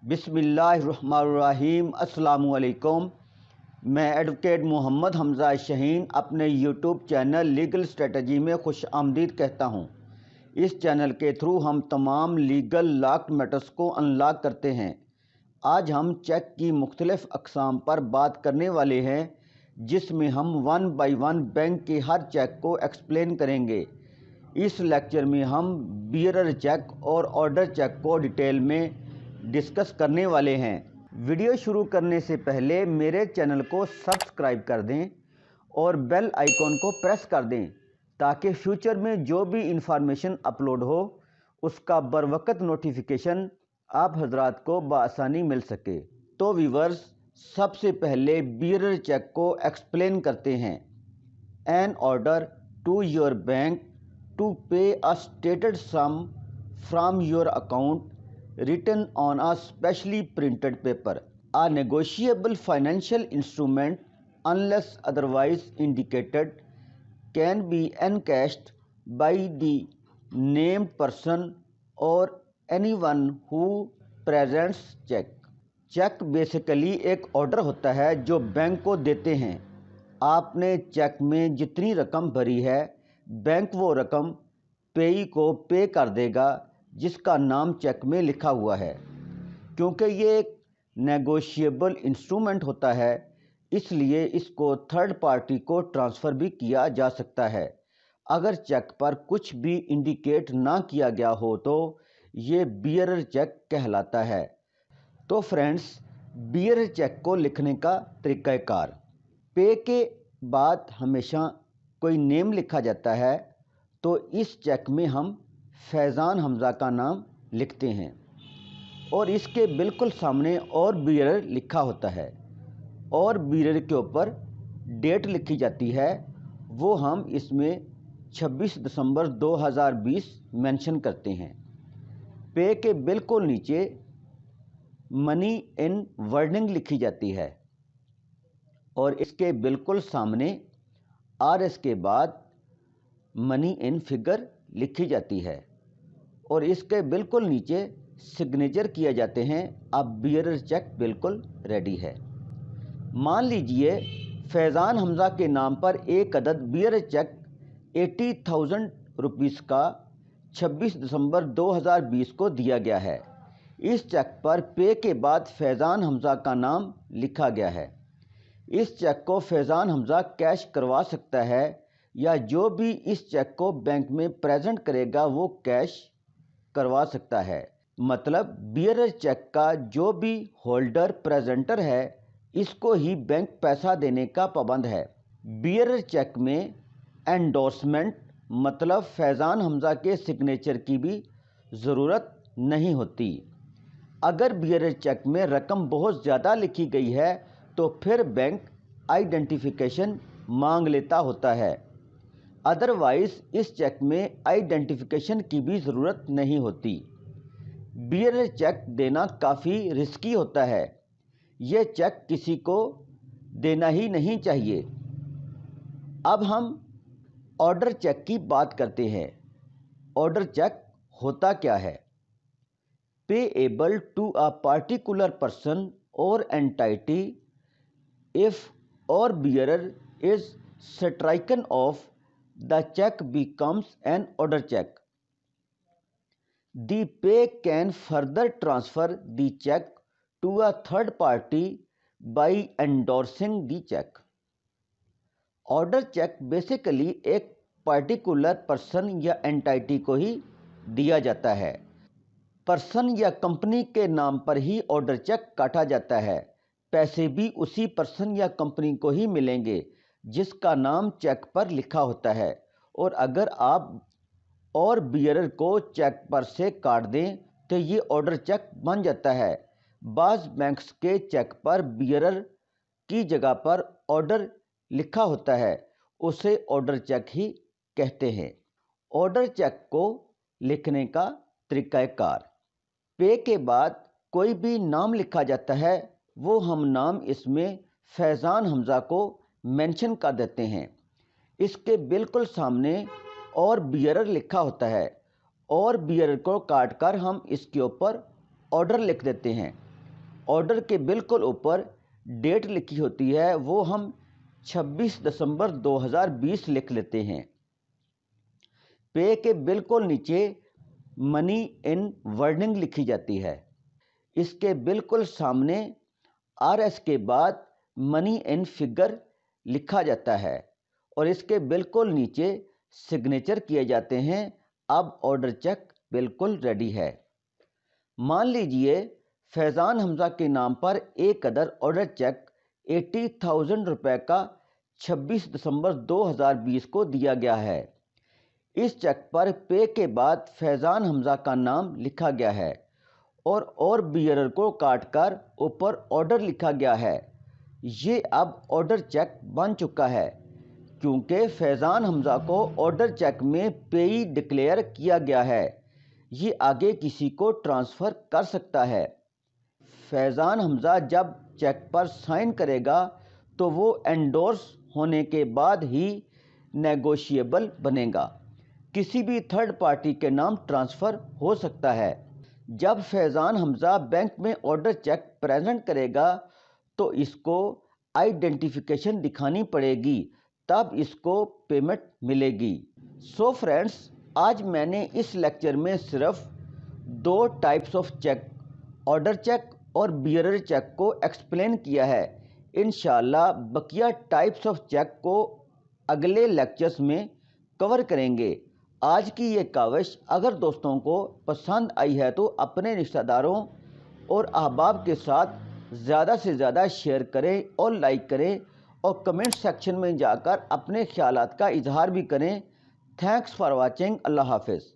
बिस्मिल्लाहिर्रहमानिर्रहीम। अस्सलामुअलैकुम। मैं एडवोकेट मोहम्मद हमजा शहीन अपने यूट्यूब चैनल लीगल स्ट्रेटजी में खुश आमदीद कहता हूँ। इस चैनल के थ्रू हम तमाम लीगल लॉक्ड मैटर्स को अनलॉक करते हैं। आज हम चेक की मुख्तलिफ अक़साम पर बात करने वाले हैं, जिसमें हम वन बाई वन बैंक के हर चेक को एक्सप्लेन करेंगे। इस लेक्चर में हम बियरर चेक और ऑर्डर चेक को डिटेल में डिस्कस करने वाले हैं। वीडियो शुरू करने से पहले मेरे चैनल को सब्सक्राइब कर दें और बेल आइकॉन को प्रेस कर दें, ताकि फ्यूचर में जो भी इंफॉर्मेशन अपलोड हो उसका बरवक़्त नोटिफिकेशन आप हजरात को बआसानी मिल सके। तो व्यूवर्स, सबसे पहले बियरर चेक को एक्सप्लेन करते हैं। In order to your bank to pay a stated sum from your account written on a specially printed paper, a negotiable financial instrument unless otherwise indicated, can be encashed by the named person or anyone who presents check. Check basically एक order होता है जो bank को देते हैं। आपने check में जितनी रकम भरी है, बैंक वो रकम पेई को पे कर देगा जिसका नाम चेक में लिखा हुआ है। क्योंकि ये एक नेगोशिएबल इंस्ट्रूमेंट होता है, इसलिए इसको थर्ड पार्टी को ट्रांसफ़र भी किया जा सकता है। अगर चेक पर कुछ भी इंडिकेट ना किया गया हो तो ये बियरर चेक कहलाता है। तो फ्रेंड्स, बियरर चेक को लिखने का तरीक़ाकार। पे के बाद हमेशा कोई नेम लिखा जाता है, तो इस चेक में हम फैज़ान हमज़ा का नाम लिखते हैं और इसके बिल्कुल सामने और बियरर लिखा होता है और बियरर के ऊपर डेट लिखी जाती है। वो हम इसमें 26 दिसंबर 2020 मेंशन करते हैं। पे के बिल्कुल नीचे मनी इन वर्डिंग लिखी जाती है और इसके बिल्कुल सामने आरएस के बाद मनी इन फिगर लिखी जाती है और इसके बिल्कुल नीचे सिग्नेचर किए जाते हैं। अब बियरर चेक बिल्कुल रेडी है। मान लीजिए फैज़ान हमज़ा के नाम पर एक अदद बियरर चेक 80,000 रुपीज़ का 26 दिसंबर 2020 को दिया गया है। इस चेक पर पे के बाद फैज़ान हमज़ा का नाम लिखा गया है। इस चेक को फैज़ान हमज़ा कैश करवा सकता है या जो भी इस चेक को बैंक में प्रेजेंट करेगा वो कैश करवा सकता है। मतलब बियरर चेक का जो भी होल्डर प्रेजेंटर है, इसको ही बैंक पैसा देने का पाबंद है। बियरर चेक में एंडोर्समेंट मतलब फैज़ान हमज़ा के सिग्नेचर की भी ज़रूरत नहीं होती। अगर बियरर चेक में रकम बहुत ज़्यादा लिखी गई है तो फिर बैंक आइडेंटिफिकेशन मांग लेता होता है। अदरवाइज़ इस चेक में आइडेंटिफिकेशन की भी ज़रूरत नहीं होती। बियरर चेक देना काफ़ी रिस्की होता है। ये चेक किसी को देना ही नहीं चाहिए। अब हम ऑर्डर चेक की बात करते हैं। ऑर्डर चेक होता क्या है? Payable to a particular person or entity if or bearer is stricken off the check becomes an order check. The pay can further transfer the check to a third party by endorsing the check. Order check basically एक particular person या entity को ही दिया जाता है। Person या company के नाम पर ही ऑर्डर चेक काटा जाता है। पैसे भी उसी पर्सन या कंपनी को ही मिलेंगे जिसका नाम चेक पर लिखा होता है। और अगर आप और बियरर को चेक पर से काट दें तो ये ऑर्डर चेक बन जाता है। बाज़ बैंक्स के चेक पर बियरर की जगह पर ऑर्डर लिखा होता है, उसे ऑर्डर चेक ही कहते हैं। ऑर्डर चेक को लिखने का तरीक़ाकार। पे के बाद कोई भी नाम लिखा जाता है, वो हम नाम इसमें फैज़ान हमज़ा को मेंशन कर देते हैं। इसके बिल्कुल सामने और बियरर लिखा होता है और बियरर को काट कर हम इसके ऊपर ऑर्डर लिख देते हैं। ऑर्डर के बिल्कुल ऊपर डेट लिखी होती है वो हम 26 दिसंबर 2020 लिख लेते हैं। पे के बिल्कुल नीचे मनी इन वर्डिंग लिखी जाती है। इसके बिल्कुल सामने आरएस के बाद मनी इन फिगर लिखा जाता है और इसके बिल्कुल नीचे सिग्नेचर किए जाते हैं। अब ऑर्डर चेक बिल्कुल रेडी है। मान लीजिए फैज़ान हमज़ा के नाम पर एक अदर ऑर्डर चेक 80,000 रुपये का 26 दिसंबर 2020 को दिया गया है। इस चेक पर पे के बाद फैज़ान हमज़ा का नाम लिखा गया है और बियरर को काटकर ऊपर ऑर्डर लिखा गया है। ये अब ऑर्डर चेक बन चुका है क्योंकि फैज़ान हमज़ा को ऑर्डर चेक में पेई डिक्लेयर किया गया है। ये आगे किसी को ट्रांसफ़र कर सकता है। फैज़ान हमज़ा जब चेक पर साइन करेगा तो वो एंडोर्स होने के बाद ही नेगोशिएबल बनेगा। किसी भी थर्ड पार्टी के नाम ट्रांसफ़र हो सकता है। जब फैज़ान हमज़ा बैंक में ऑर्डर चेक प्रेजेंट करेगा तो इसको आइडेंटिफिकेशन दिखानी पड़ेगी, तब इसको पेमेंट मिलेगी। सो फ्रेंड्स, आज मैंने इस लेक्चर में सिर्फ 2 types of check, order check और बियरर चेक को एक्सप्लेन किया है। इंशाल्लाह बकिया टाइप्स ऑफ चेक को अगले लेक्चर्स में कवर करेंगे। आज की ये काविश अगर दोस्तों को पसंद आई है तो अपने रिश्तेदारों और अहबाब के साथ ज़्यादा से ज़्यादा शेयर करें और लाइक करें और कमेंट सेक्शन में जाकर अपने ख्यालात का इजहार भी करें। Thanks for watching. अल्लाह हाफ़िज़।